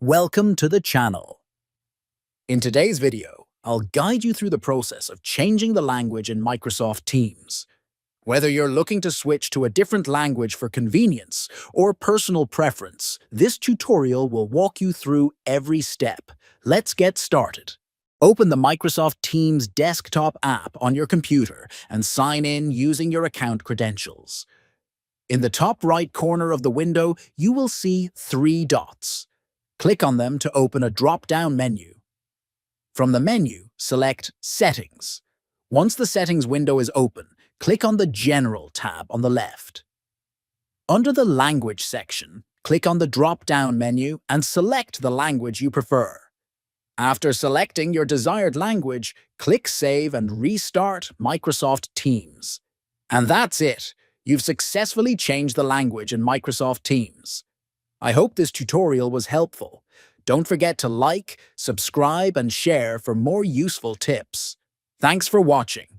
Welcome to the channel. In today's video, I'll guide you through the process of changing the language in Microsoft Teams. Whether you're looking to switch to a different language for convenience or personal preference, this tutorial will walk you through every step. Let's get started. Open the Microsoft Teams desktop app on your computer and sign in using your account credentials. In the top right corner of the window, you will see 3 dots. Click on them to open a drop-down menu. From the menu, select Settings. Once the Settings window is open, click on the General tab on the left. Under the Language section, click on the drop-down menu and select the language you prefer. After selecting your desired language, click Save and restart Microsoft Teams. And that's it! You've successfully changed the language in Microsoft Teams. I hope this tutorial was helpful. Don't forget to like, subscribe, and share for more useful tips. Thanks for watching.